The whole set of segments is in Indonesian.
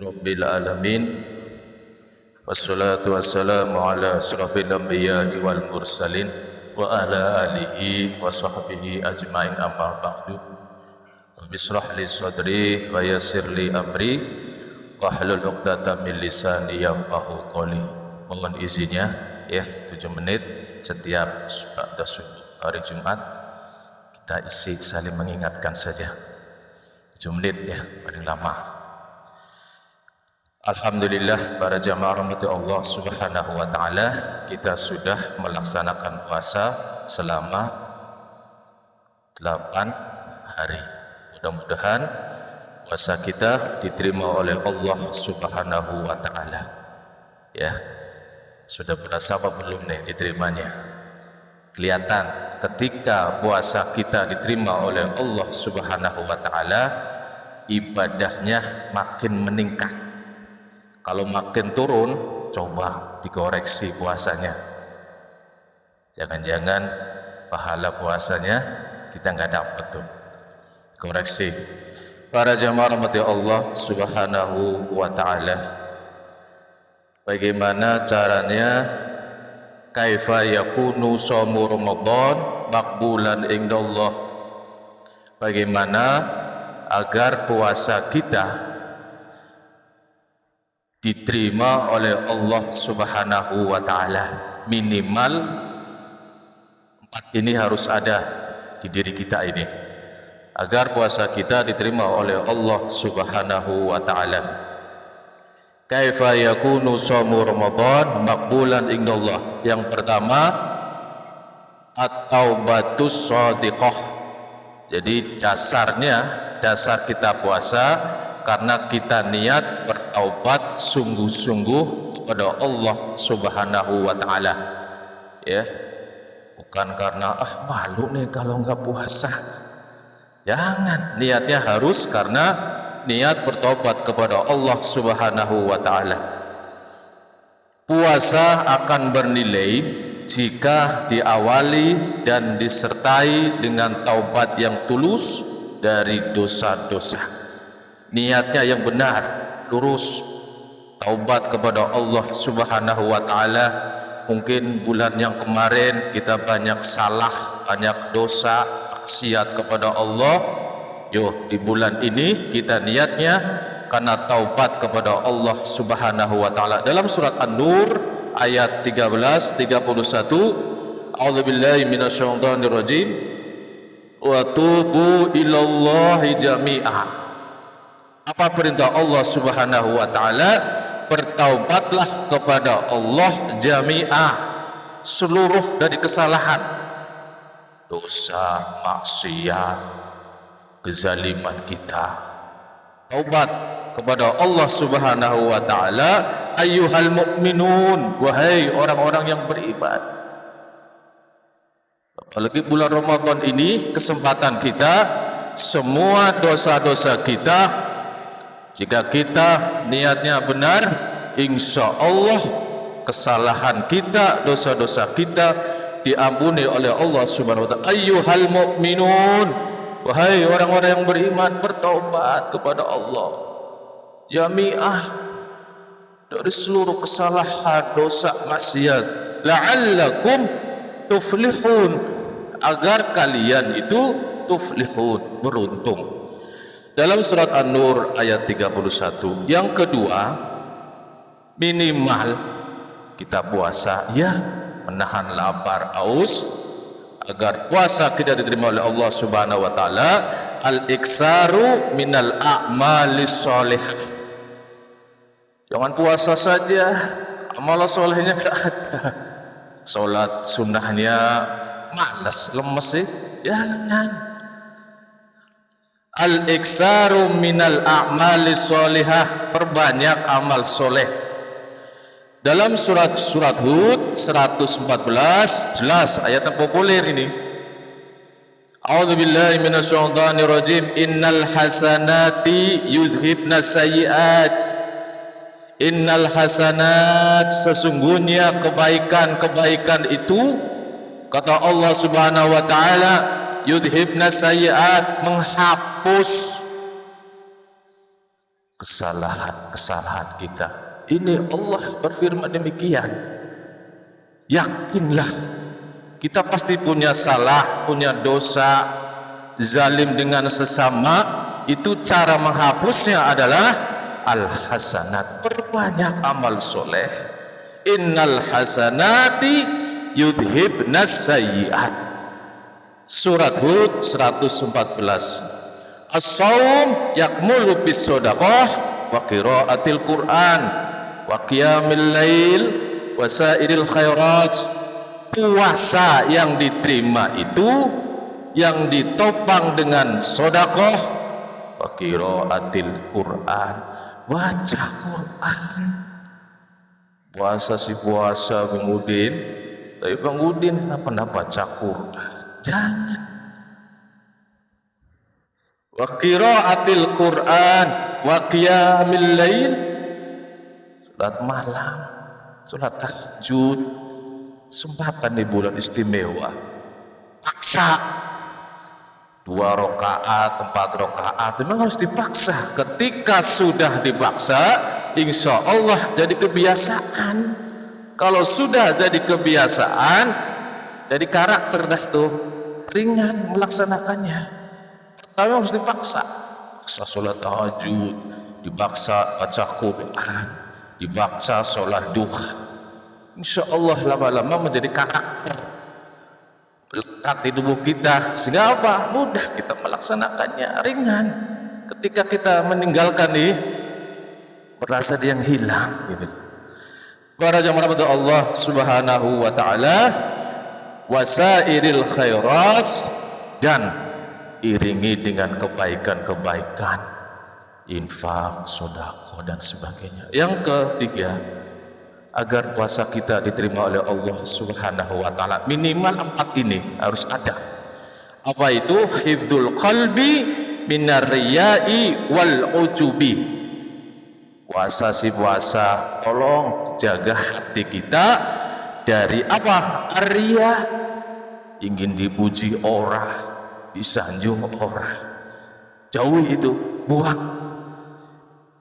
Rabbil alamin. Wassalatu wassalamu ala asyrafil anbiya'i wal mursalin wa ala alihi wa sahbihi ajmain, amma ba'du. Bismillah li sadri wa yassir li amri wahlul 'uqdatam min lisani yafqahu qawli. Mohon izinnya ya 7 menit setiap hari Jumat kita isi saling mengingatkan saja. 7 menit ya, paling lama. Alhamdulillah, para jamaah rahmati Allah Subhanahu wa taala, kita sudah melaksanakan puasa selama 8 hari. Mudah-mudahan puasa kita diterima oleh Allah Subhanahu wa taala. Ya. Sudah berasa apa belum nih diterimanya? Kelihatan ketika puasa kita diterima oleh Allah Subhanahu wa taala, ibadahnya makin meningkat. Kalau makin turun, coba dikoreksi puasanya. Jangan-jangan pahala puasanya kita nggak dapat tuh. Koreksi. Para jamaah rahmati Allah Subhanahu wa taala, bagaimana caranya kaifa yakunu shaum Ramadan maqbulan indallah? Bagaimana agar puasa kita diterima oleh Allah Subhanahu wa taala? Minimal 4 ini harus ada di diri kita ini agar puasa kita diterima oleh Allah Subhanahu wa taala. Kaifa yakunu shaumu Ramadan maqbulan indallah? Yang pertama, at-taubatus shadiqah. Jadi dasar kita puasa karena kita niat bertaubat sungguh-sungguh kepada Allah Subhanahu wa taala. Ya. Bukan karena malu nih kalau enggak puasa. Jangan, niatnya harus karena niat bertobat kepada Allah Subhanahu wa taala. Puasa akan bernilai jika diawali dan disertai dengan taubat yang tulus dari dosa-dosa. Niatnya yang benar, lurus, taubat kepada Allah Subhanahu wa taala. Mungkin bulan yang kemarin kita banyak salah, banyak dosa, maksiat kepada Allah. Yo, di bulan ini kita niatnya karena taubat kepada Allah Subhanahu wa taala. Dalam surat An-Nur ayat 13 31, A'udzubillahi minasyaitonir rajim. Wa tubu ilallahi jami'a. Apa perintah Allah Subhanahu wa taala? Bertaubatlah kepada Allah jami'ah, seluruh dari kesalahan, dosa, maksiat, kezaliman kita. Taubat kepada Allah Subhanahu wa taala. Ayyuhal mu'minun, wahai orang-orang yang beriman. Apalagi bulan Ramadan ini kesempatan kita, semua dosa-dosa kita, jika kita niatnya benar, insya Allah kesalahan kita, dosa-dosa kita diampuni oleh Allah Subhanahu wa taala. Ayyuhal mu'minun, wahai orang-orang yang beriman, bertaubat kepada Allah jami'ah dari seluruh kesalahan, dosa, maksiat, la'allakum tuflihun, agar kalian itu tuflihun, beruntung. Dalam surat An-Nur ayat 31. Yang kedua, minimal kita puasa ya menahan lapar, haus, agar puasa kita diterima oleh Allah Subhanahu wa taala. Al-iksaru minal a'malis sholihah. Jangan puasa saja, amal solehnya enggak ada. Salat sunnahnya malas, lemes sih. Jangan. Al-iksaru minal a'mali sholihah, perbanyak amal soleh. Dalam surat Hud 114 jelas ayat yang populer ini. A'udzubillahi minasyaitonir rajim. Innal hasanati yuzhibna sayyi'at. Innal hasanat, sesungguhnya kebaikan-kebaikan itu, kata Allah Subhanahu wa taala, yudhibna sayyi'at, menghapus kesalahan-kesalahan kita. Ini Allah berfirman demikian. Yakinlah, kita pasti punya salah, punya dosa, zalim dengan sesama. Itu cara menghapusnya adalah al-hasanat, perbanyak amal soleh. Innal hasanati yudhibnas sayyi'at. Surat Hud 114. As-saum yakmulu bis shadaqah wa qiraatil Qur'an wa qiyamil lail wa sairil khairat. Puasa yang diterima itu yang ditopang dengan sedekah wa qiraatil Qur'an, baca Quran. Puasa si puasa Bang Udin, tapi Bang Udin pernah baca Quran? Jangan. Wa qiraatil Qur'an wa qiyamil lail, salat malam, salat tahajud, sempatan di bulan istimewa. Paksa 2 rakaat, 4 rakaat, memang harus dipaksa. Ketika sudah dipaksa, insya Allah jadi kebiasaan. Kalau sudah jadi kebiasaan, jadi karakter dah tuh, ringan melaksanakannya. Pertama harus dipaksa, paksa sholat tahajud, dipaksa baca Quran, dipaksa sholat duha. Insya Allah lama-lama menjadi karakter lekat di tubuh kita, sehingga apa? Mudah kita melaksanakannya, ringan. Ketika kita meninggalkan nih, merasa dia yang hilang gitu. Para jamaah Allah Subhanahu wa taala, wasairil khairat, dan iringi dengan kebaikan-kebaikan, infak, sedekah dan sebagainya. Yang ketiga, agar puasa kita diterima oleh Allah Subhanahu wa taala, minimal 4 ini harus ada. Apa itu? Hifdzul qalbi minar riya'i wal ujubi. Puasa si puasa, tolong jaga hati kita dari apa? Riya, ingin dipuji orang, disanjung orang. Jauhi itu, buang.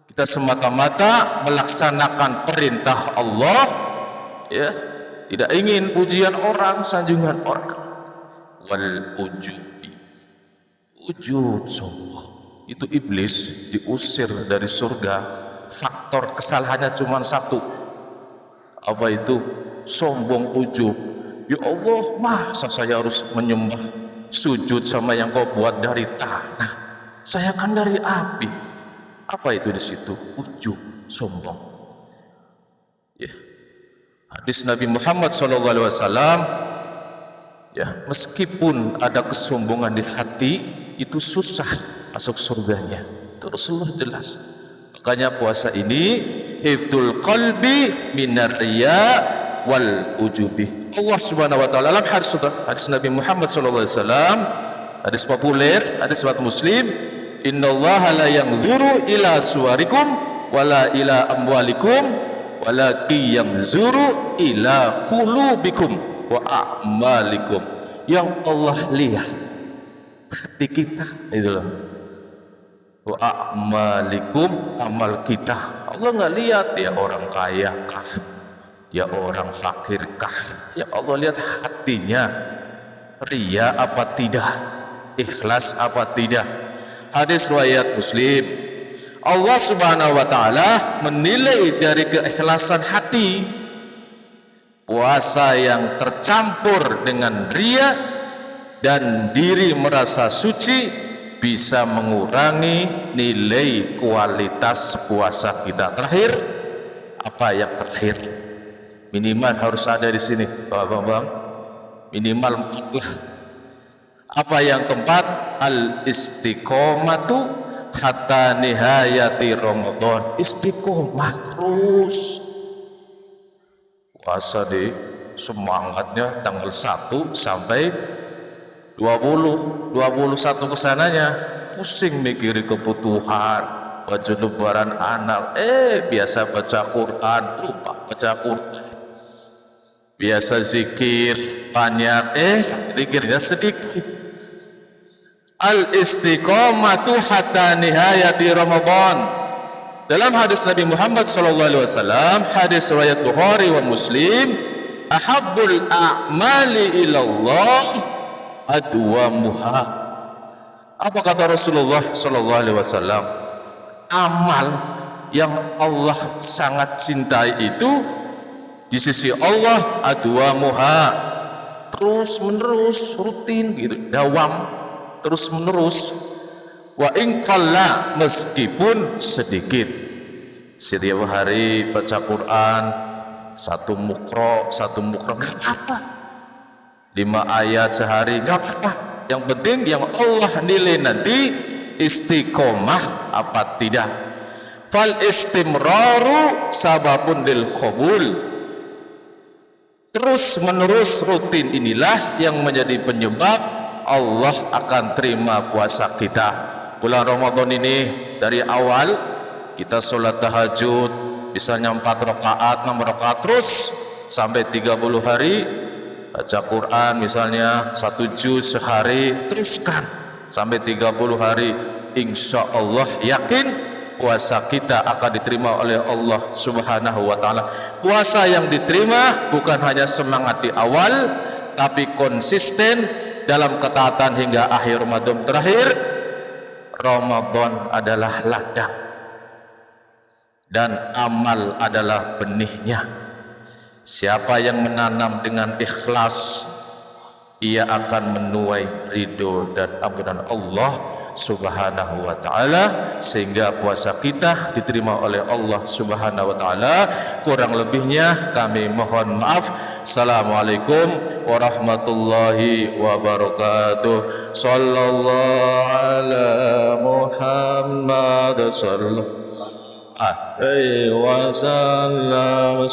Kita semata-mata melaksanakan perintah Allah, ya, tidak ingin pujian orang, sanjungan orang. Wal ujubi, ujub, sombong. Itu iblis diusir dari surga. Faktor kesalahannya cuma 1. Apa itu? Sombong, ujub. Ya Allah, masa saya harus menyembah, sujud sama yang kau buat dari tanah? Saya kan dari api. Apa itu di situ? Ujub, sombong. Ya. Hadis Nabi Muhammad SAW, ya, meskipun ada kesombongan di hati, itu susah masuk surganya. Itu Rasulullah jelas. Makanya puasa ini hifdzul qalbi minar riya wal ujubi. Allah Subhanahu wa taala dalam hadis Nabi Muhammad SAW, hadis populer, hadis riwayat Muslim, innallaha la yanzuru ila suwarikum wala ila amwalikum walaki yanzuru ila qulubikum wa a'malikum. Yang Allah lihat hati kita, itu loh. Wa a'malikum, amal kita. Allah nggak lihat dia orang kaya kah, dia orang fakir kah. Ya Allah lihat hatinya, riya apa tidak, ikhlas apa tidak. Hadis riwayat Muslim. Allah Subhanahu wa taala menilai dari keikhlasan hati. Puasa yang tercampur dengan riya dan diri merasa suci bisa mengurangi nilai kualitas puasa kita. Terakhir, apa yang terakhir? Minimal harus ada di sini, Bang. Minimal 4 lah. Apa yang keempat? Al-istiqomatu hatta nihayati Ramadan. Istiqomah terus. Puasa di semangatnya tanggal 1 sampai 20, 21 kesananya pusing mikiri kebutuhan, baju lebaran anak, biasa baca Quran, lupa baca Quran. Biasa zikir banyak, zikirnya sedikit. Al-istiqomatu hatta nihayati Ramadan. Dalam hadis Nabi Muhammad SAW, hadis riwayat Bukhari wa Muslim, ahabbul a'mali ilallah adwamuha. Apa kata Rasulullah SAW? Amal yang Allah sangat cintai itu di sisi Allah adwamuha, terus menerus, rutin gitu, dawam, terus menerus. Wa in qalla, meskipun sedikit. Setiap hari baca Quran satu mukro nggak apa-apa, 5 ayat sehari nggak apa-apa. Yang penting yang Allah nilai nanti istiqomah apa tidak. Fal istimraru sababun lil qabul. Terus menerus rutin inilah yang menjadi penyebab Allah akan terima puasa kita. Bulan Ramadan ini dari awal kita sholat tahajud misalnya 4 rakaat 6 rakaat terus sampai 30 hari, baca Quran misalnya 1 juz sehari, teruskan sampai 30 hari, insya Allah yakin puasa kita akan diterima oleh Allah Subhanahu wa ta'ala. Puasa yang diterima bukan hanya semangat di awal, tapi konsisten dalam ketaatan hingga akhir Ramadan terakhir. Ramadan adalah ladang dan amal adalah benihnya. Siapa yang menanam dengan ikhlas, ia akan menuai ridho dan ampunan Allah Subhanahu wa ta'ala, sehingga puasa kita diterima oleh Allah Subhanahu wa ta'ala. Kurang lebihnya kami mohon maaf. Assalamualaikum warahmatullahi wabarakatuh. Sallallahu ala Muhammad sallallahu alaihi wasallam.